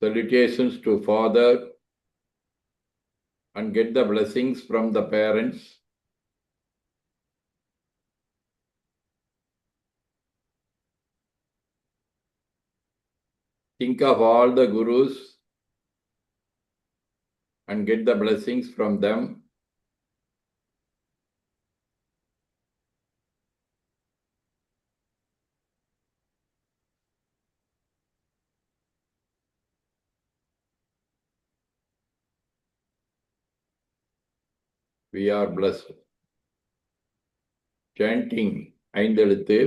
Salutations to father and get the blessings from the parents. Think of all the gurus and get the blessings from them. We are blessed. Chanting ஐந்தெழுத்து.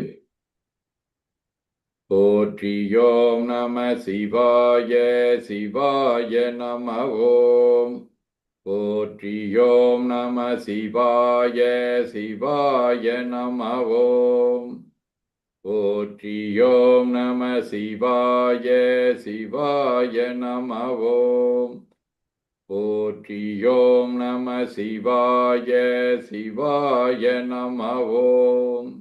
போற்றியோம் நம சிவாய சிவாய நம ஓம். போற்றியோம் நம சிவாய சிவாய நம ஓம். போற்றியோம் நம சிவாய சிவாய நம ஓம். போற்றியோம் நம சிவாய சிவாய நம ஓம்.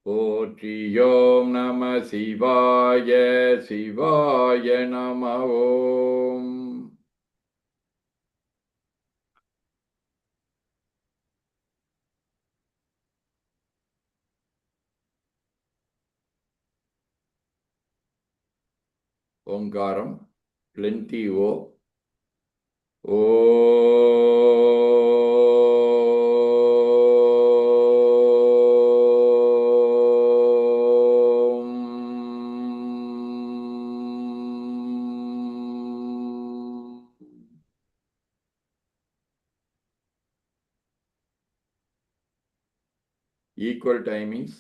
போற்றியோம் நம சிவாய சிவாய நம ஓம். ஓங்காரம் lengthy O. Equal timings.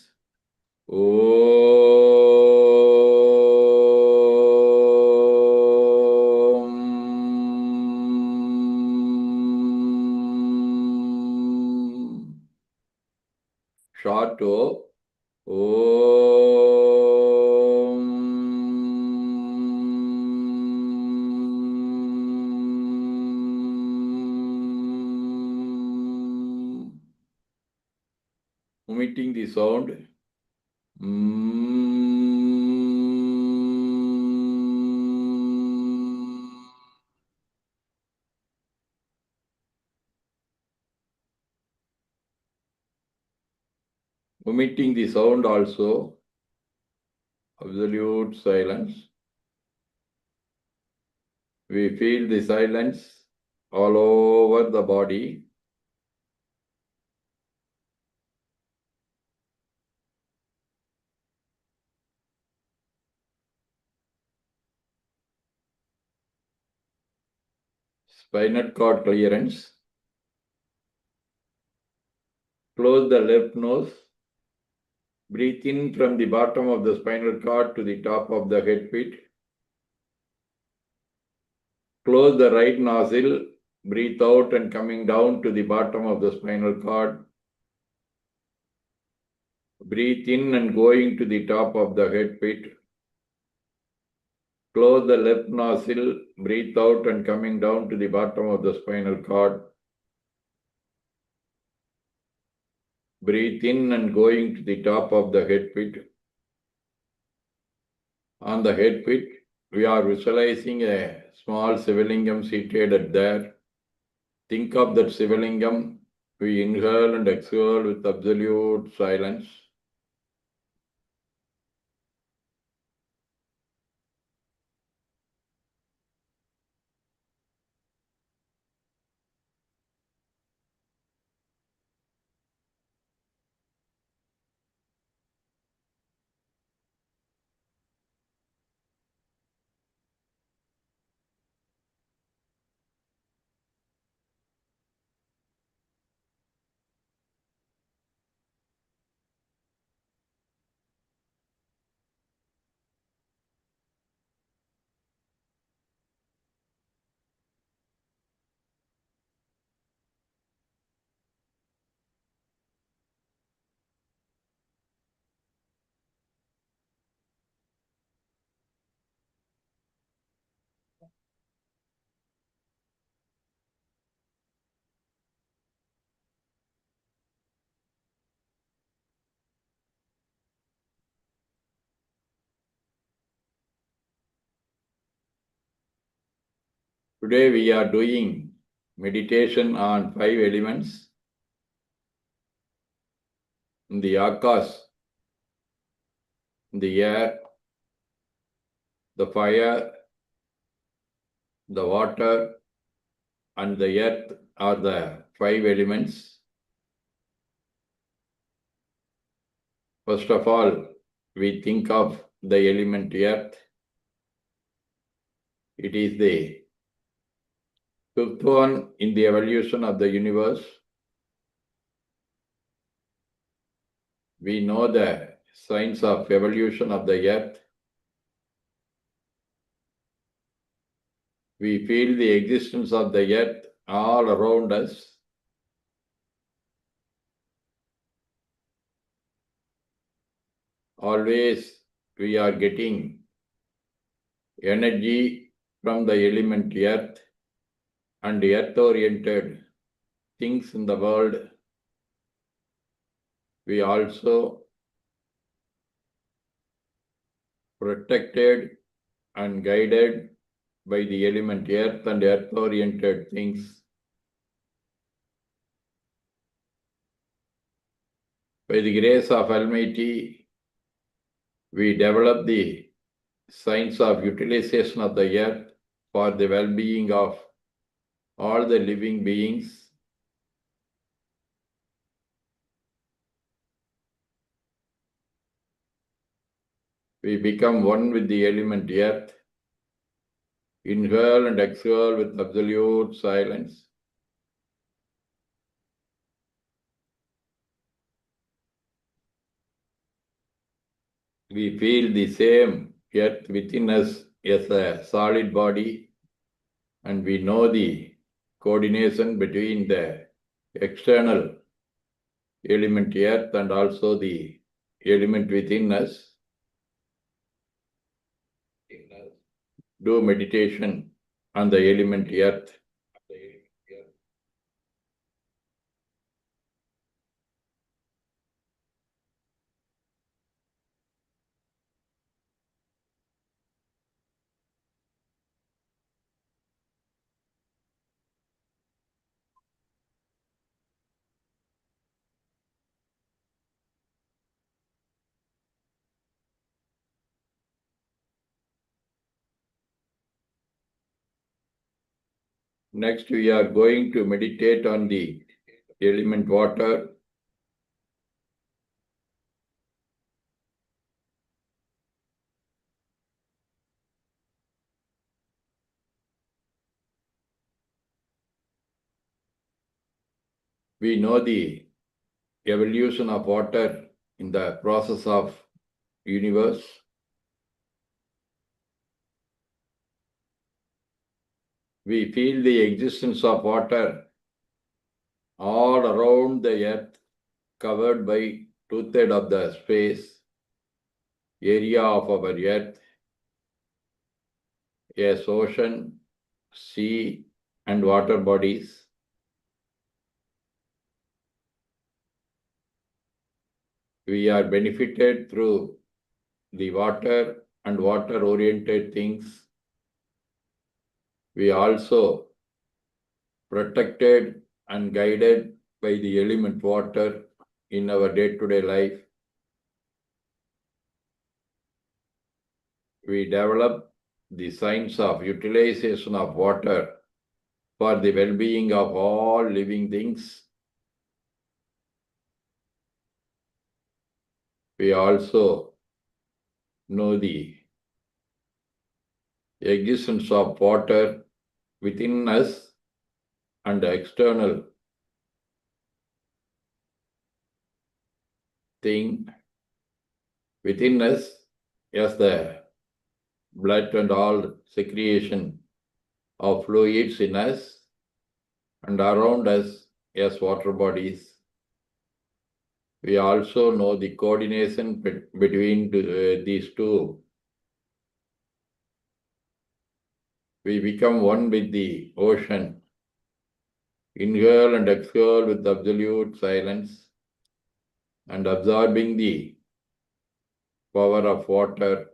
Short O. Omitting the sound. Omitting the sound also. Absolute silence. We feel the silence all over the body. Spinal cord clearance. Close the left nose. Breathe in from the bottom of the spinal cord to the top of the head pit. Close the right nostril. Breathe out and coming down to the bottom of the spinal cord. Breathe in and going to the top of the head pit. Close the left nostril. Breathe out and coming down to the bottom of the spinal cord. Breathe in and going to the top of the head pit. On the head pit, we are visualizing a small Sivalingam seated there. Think of that Sivalingam. We inhale and exhale with absolute silence. Today we are doing meditation on 5 elements in the Akash, the air, the fire, the water, and the earth are the 5 elements. First of all, we think of the element earth. It is the 5th one in the evolution of the universe. We know the science of evolution of the earth. We feel the existence of the earth all around us. Always we are getting energy from the element earth and earth-oriented things in the world. We also protected and guided by the element earth and earth-oriented things. By the grace of Almighty, we develop the science of utilization of the earth for the well-being of all the living beings. We become one with the element earth. Inhale and exhale with absolute silence. We feel the same earth within us as a solid body, and we know the coordination between the external element earth and also the element within us. Do meditation on the element earth. Next, we are going to meditate on the element water. We know the evolution of water in the process of universe. We feel the existence of water all around the earth, covered by 2/3 of the space area of our earth, as ocean, sea, and water bodies. We are benefited through the water and water-oriented things. We also protected and guided by the element water in our day-to-day life. We develop the science of utilization of water for the well-being of all living things. We also know the existence of water within us and the external thing within us as the blood and all secretion of fluids in us, and around us as water bodies. We also know the coordination between these two. We become one with the ocean. Inhale and exhale with absolute silence and absorbing the power of water.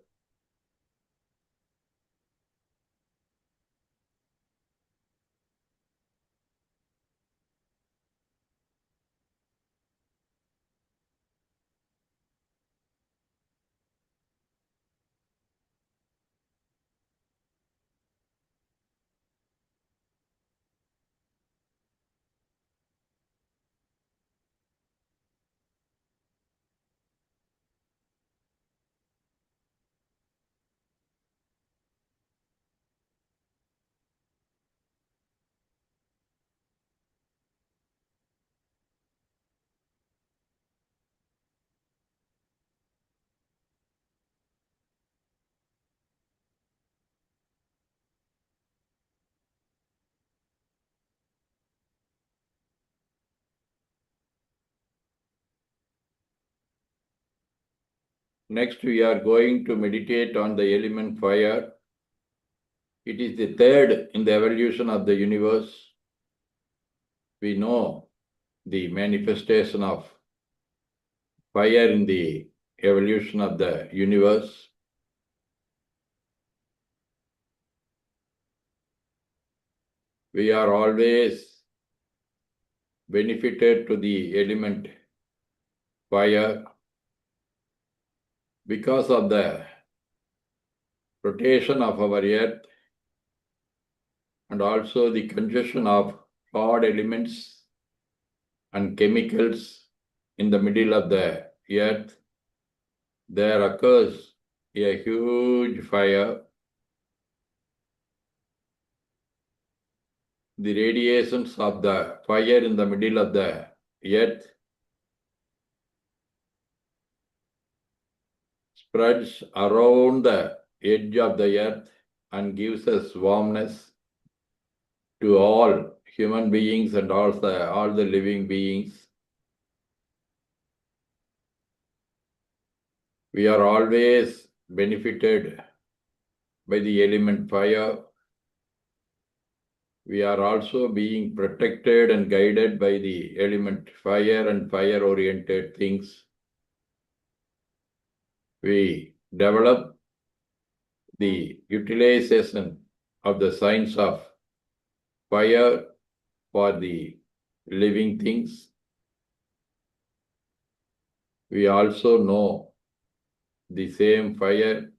Next, we are going to meditate on the element fire. It is the third in the evolution of the universe. We know the manifestation of fire in the evolution of the universe. We are always benefited to the element fire because of the rotation of our earth and also the congestion of hard elements and chemicals in the middle of the earth. There occurs a huge fire. The radiations of the fire in the middle of the earth spreads around the edge of the earth and gives us warmness to all human beings and also all the living beings. We are always benefited by the element fire. We are also being protected and guided by the element fire and fire-oriented things. We develop the utilization of the science of fire for the living things. We also know the same fire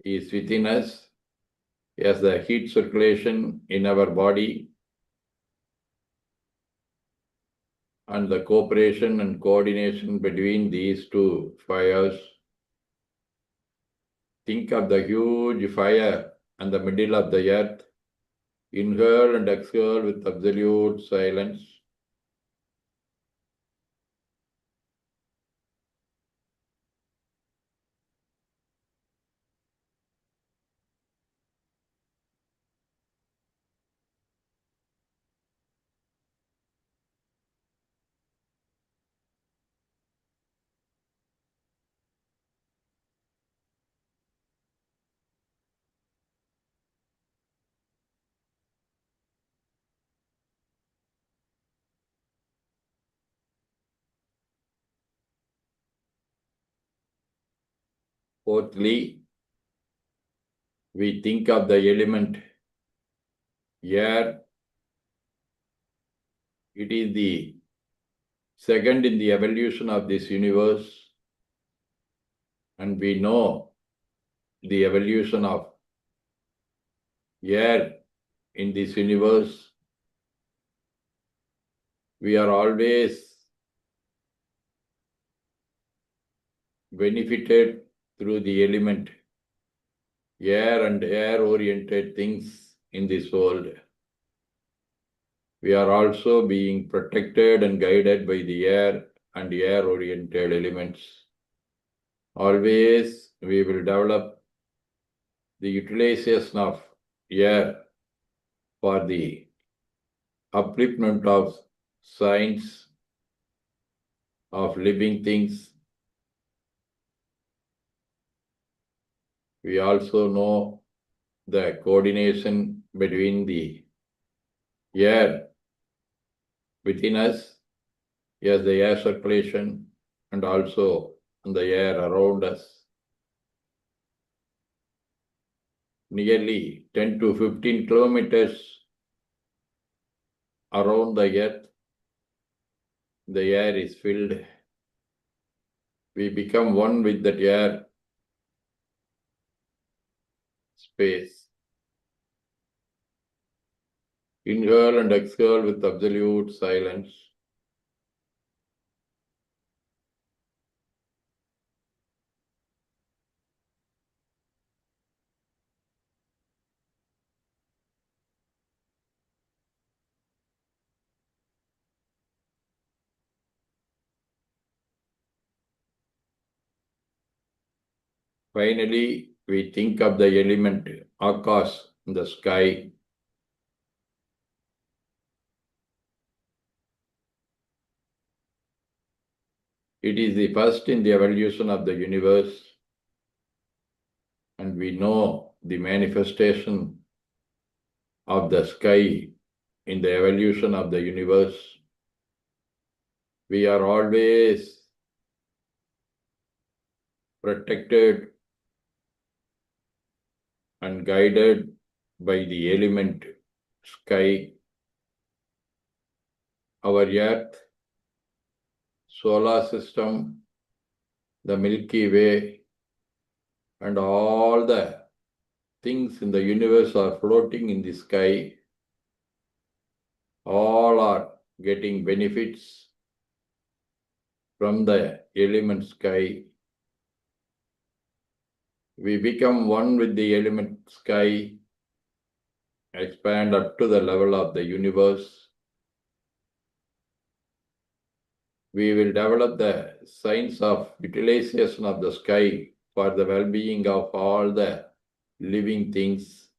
is within us as the heat circulation in our body and the cooperation and coordination between these two fires. Think of the huge fire in the middle of the earth. Inhale and exhale with absolute silence. Fourthly, we think of the element air. It is the second in the evolution of this universe, and we know the evolution of air in this universe. We are always benefited through the element air and air-oriented things in this world. We are also being protected and guided by the air and air-oriented elements. Always we will develop the utilization of air for the upliftment of science, of living things. We also know the coordination between the air within us, as the air circulation, and also the air around us. Nearly 10 to 15 kilometers around the earth, the air is filled. We become one with that air space. Inhale and exhale with absolute silence. Finally, we think of the element Akash in the sky. It is the first in the evolution of the universe, and we know the manifestation of the sky in the evolution of the universe. We are always protected and guided by the element sky. Our Earth, solar system, the Milky Way, and all the things in the universe are floating in the sky. All are getting benefits from the element sky. We become one with the element sky, expand up to the level of the universe. We will develop the science of utilization of the sky for the well-being of all the living things.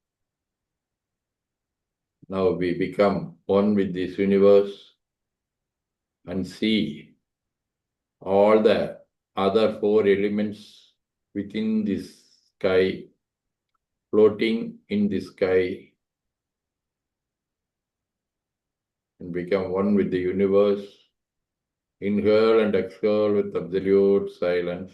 Now we become one with this universe and see all the other four elements within this sky, floating in the sky, and become one with the universe. Inhale and exhale with absolute silence.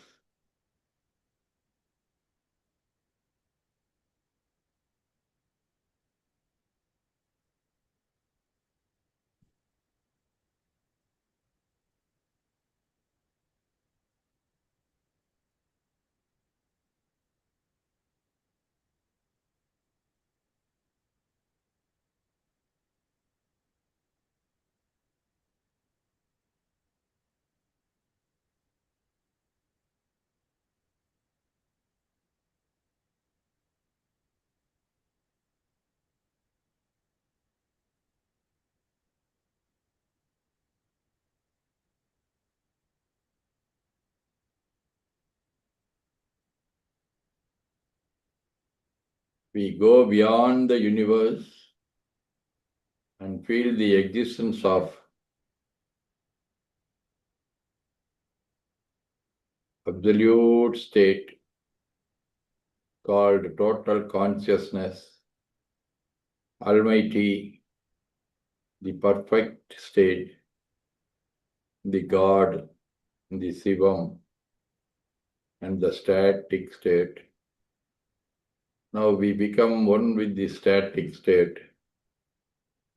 We go beyond the universe and feel the existence of absolute state called total consciousness, Almighty, the perfect state, the God, the Shivam, and the static state. Now we become one with the static state,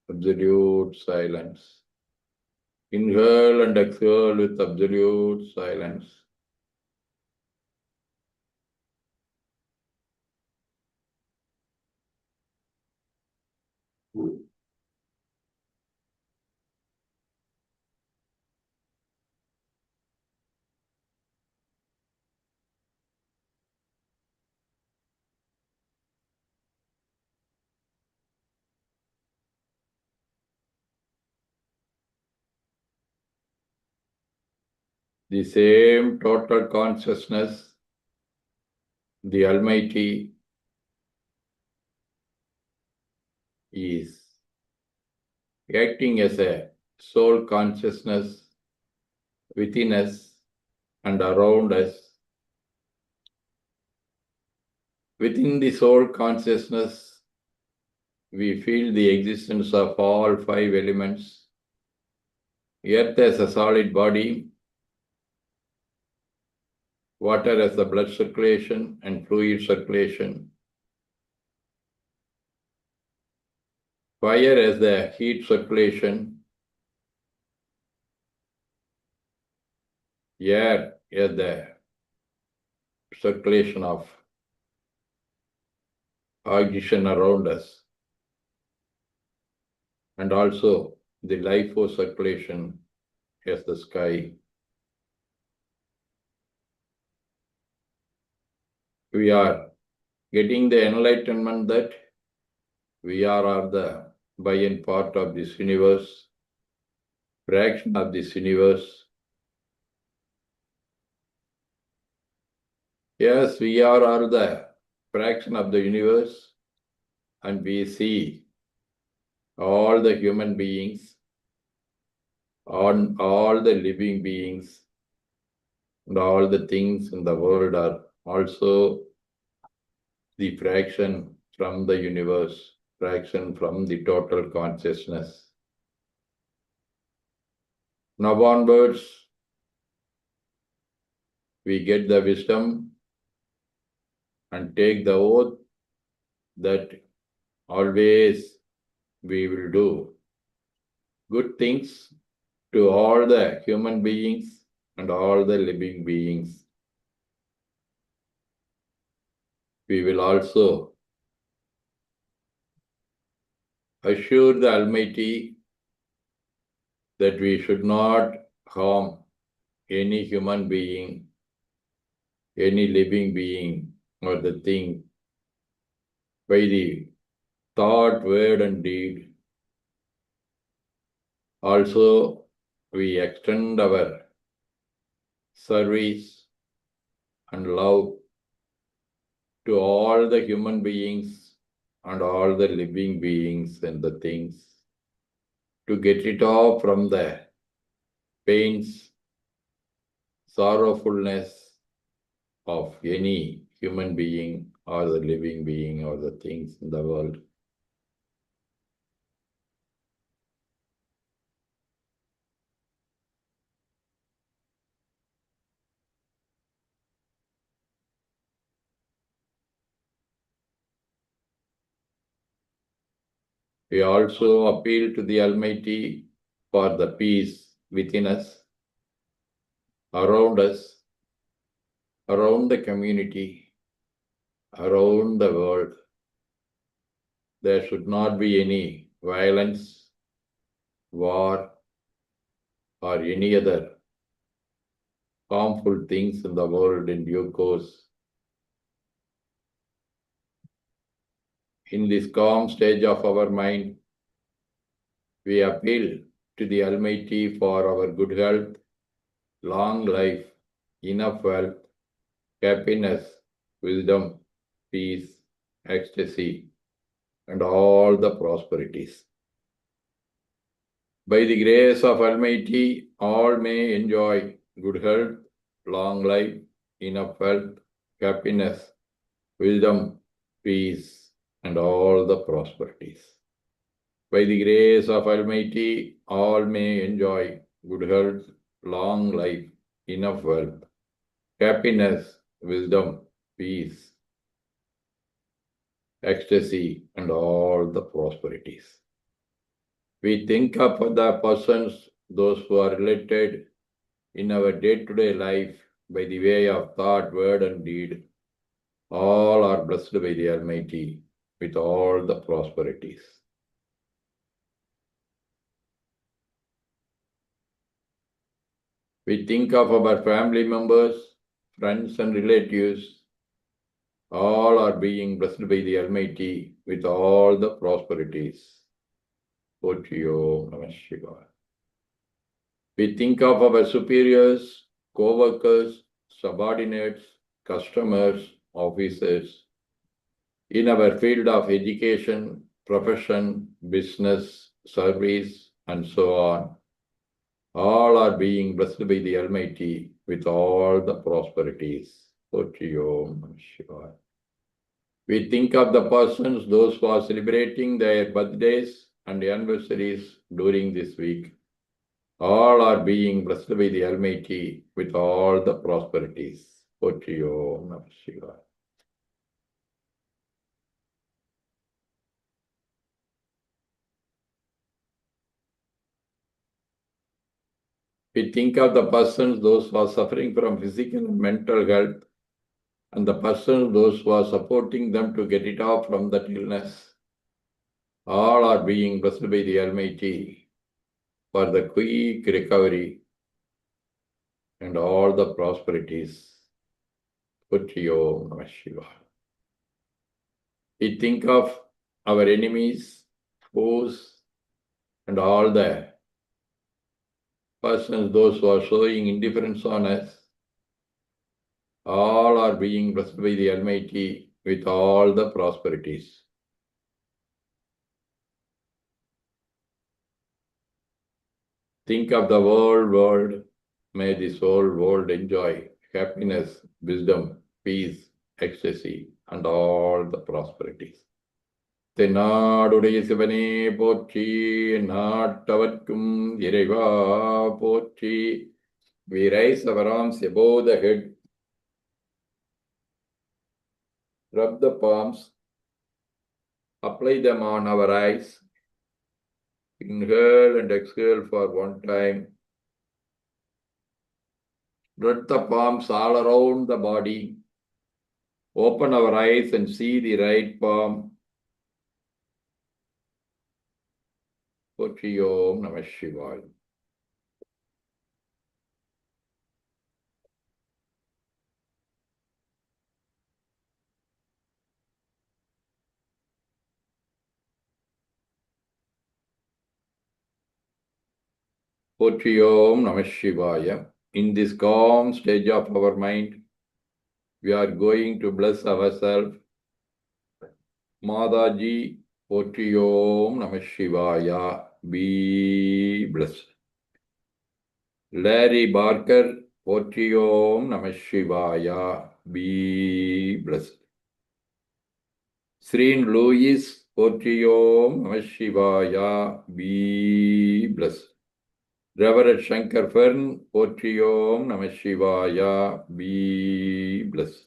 absolute silence. Inhale and exhale with absolute silence. The same total consciousness, the Almighty, is acting as a soul consciousness within us and around us. Within the soul consciousness, we feel the existence of all five elements. Earth as a solid body, water as the blood circulation and fluid circulation, fire as the heat circulation, air as the circulation of oxygen around us, and also the life force circulation as the sky. We are getting the enlightenment that we are the by and part of this universe, fraction of this universe. Yes, we are the fraction of the universe, and we see all the human beings, all the living beings, and all the things in the world are also the fraction from the universe, fraction from the total consciousness. Now onwards, we get the wisdom and take the oath that always we will do good things to all the human beings and all the living beings. We will also assure the Almighty that we should not harm any human being, any living being or the thing by the thought, word and deed. Also, we extend our service and love to all the human beings and all the living beings and the things to get it off from the pains, sorrowfulness of any human being or the living being or the things in the world. We also appeal to the Almighty for the peace within us, around us, around the community, around the world. There should not be any violence, war, or any other harmful things in the world in due course. In this calm stage of our mind, we appeal to the Almighty for our good health, long life, enough wealth, happiness, wisdom, peace, ecstasy, and all the prosperities. By the grace of Almighty, all may enjoy good health, long life, enough wealth, happiness, wisdom, peace, and all the prosperities. By the grace of Almighty, all may enjoy good health, long life, enough wealth, happiness, wisdom, peace, ecstasy, and all the prosperities. We think of the persons, those who are related in our day-to-day life by the way of thought, word, and deed. All are blessed by the Almighty with all the prosperities. We think of our family members, friends, and relatives. All are being blessed by the Almighty with all the prosperities. Om Namah Shivaya. We think of our superiors, co-workers, subordinates, customers, officers, in our field of education, profession, business, service, and so on. All are being blessed by the Almighty with all the prosperities. Om Namah Shivaya. We think of the persons, those who are celebrating their birthdays and anniversaries during this week. All are being blessed by the Almighty with all the prosperities. Om Namah Shivaya. We think of the persons, those who are suffering from physical and mental health, and the persons, those who are supporting them to get it off from that illness. All are being blessed by the Almighty for the quick recovery and all the prosperities. Om Namah Shivaya. We think of our enemies, foes, and all the persons, those who are showing indifference on us. All are being blessed by the Almighty with all the prosperities. Think of the whole world. May this whole world enjoy happiness, wisdom, peace, ecstasy, and all the prosperities. தென்னாடுடைய சிவனே போற்றி, நாட்டவர்க்கும் இறைவா போற்றி. We raise our arms above the head, rub the palms, apply them on our eyes, inhale and exhale for one time. Rub the palms all around the body. Open our eyes and see the right palm. Potri Om Namah Shivaya. Potri Om Namah Shivaya. In this calm stage of our mind, we are going to bless ourselves. Mataji, Potri Om Namah Shivaya. Be blessed. Larry Barker, Potri Om Namah Shivaya. Be blessed. Sreen Louis, Potri Om Namah Shivaya. Be blessed. Reverend Shankar Fern, Potri Om Namah Shivaya. Be blessed.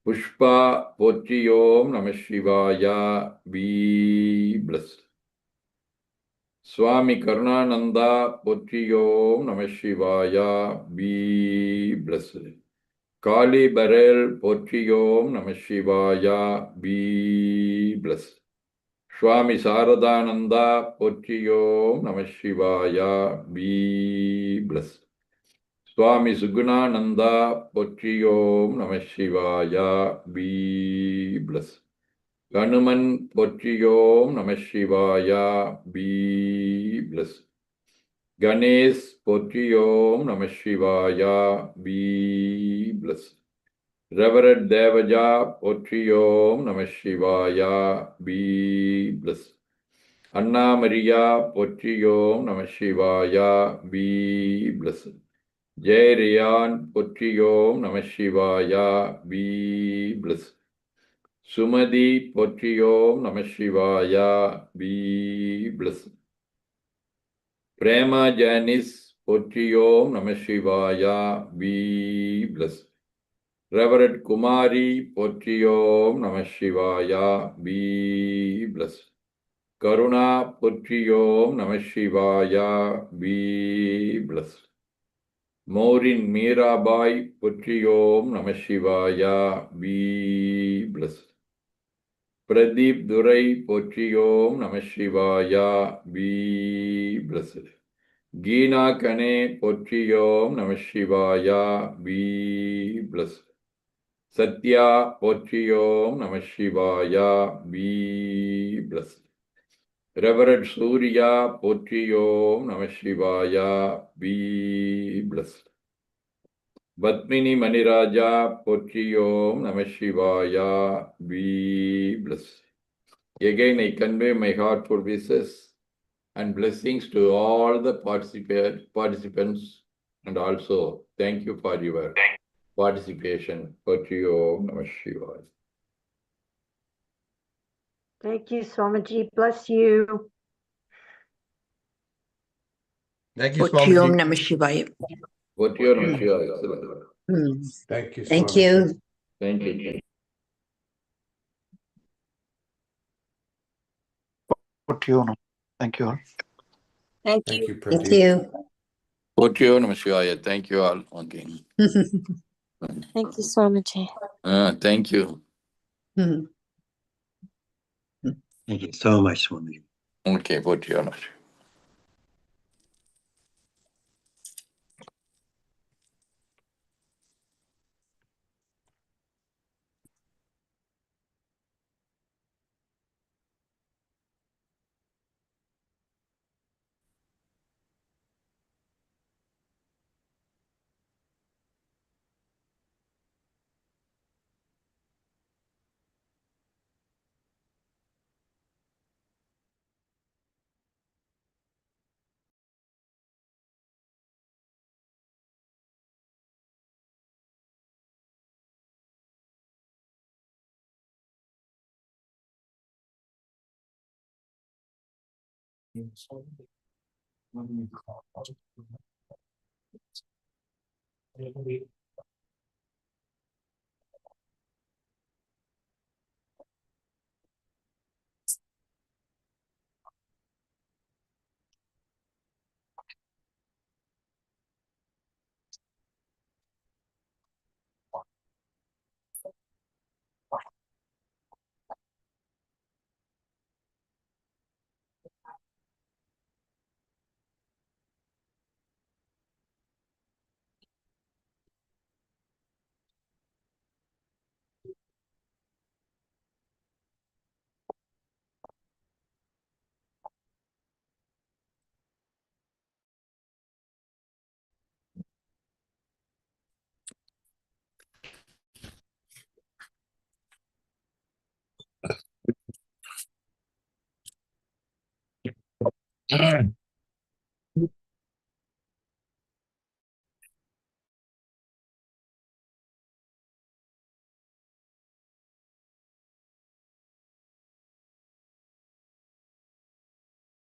Pushpa, Potri Om Namah Shivaya. Be blessed. Swami Karunananda, Potri Om Namah Shivaya. Be blessed. Kali Barel, Potri Om Namah Shivaya. Be blessed. Swami Saradananda, Potri Om Namah Shivaya. Be blessed. Swami Sugunananda, Potri Om Namah Shivaya. Be blessed. Ganuman, Potri Om Namah Shivaya. Be blessed. Ganesh, Potri Om Namah Shivaya. Be blessed. Reverend Devaja, Potri Om Namah Shivaya. Be blessed. Anna Maria, Potri Om Namah Shivaya. Be blessed. Jai Riyan, Potri Om Namah Shivaya. Be blessed. Sumadi, Potri Om Namah Shivaya. Be blessed. Prema Janice, Potri Om Namah Shivaya. Be blessed. Reverend Kumari, Potri Om Namah Shivaya. Be blessed. Karuna, Potri Om Namah Shivaya. Be blessed. Maureen Mirabai, Potri Om Namah Shivaya. Be blessed. Pradeep Durai, Potri Om Namah Shivaya. Be blessed. Geena Kane, Potri Om Namah Shivaya. Be blessed. Satya, Potri Om Namah Shivaya. Be blessed. Reverend Surya, Potri Om Namah Shivaya. Be blessed. Badmini Maniraja, Potri Om Namah Shivaya. Be blessed. Again, I convey my heartful wishes and blessings to all the participants, and also thank you for your participation. Potri Om Namah Shivaya. Thank you, Swamiji. Bless you. Thank you, Potri Om Swamiji. Namah Shivaya. Potri Om Namah Shivaya. Excellent. Thank you, Thank Swamiji. you. Thank you. Potri Om. Thank you all. Thank Thank you, Thank Pradeep. you. Potri Om Namah Shivaya. Thank you all again. Thank you, Swamiji. Thank you. Thank you so much, Swami. Okay, Potri Om Namah Shivaya. All right.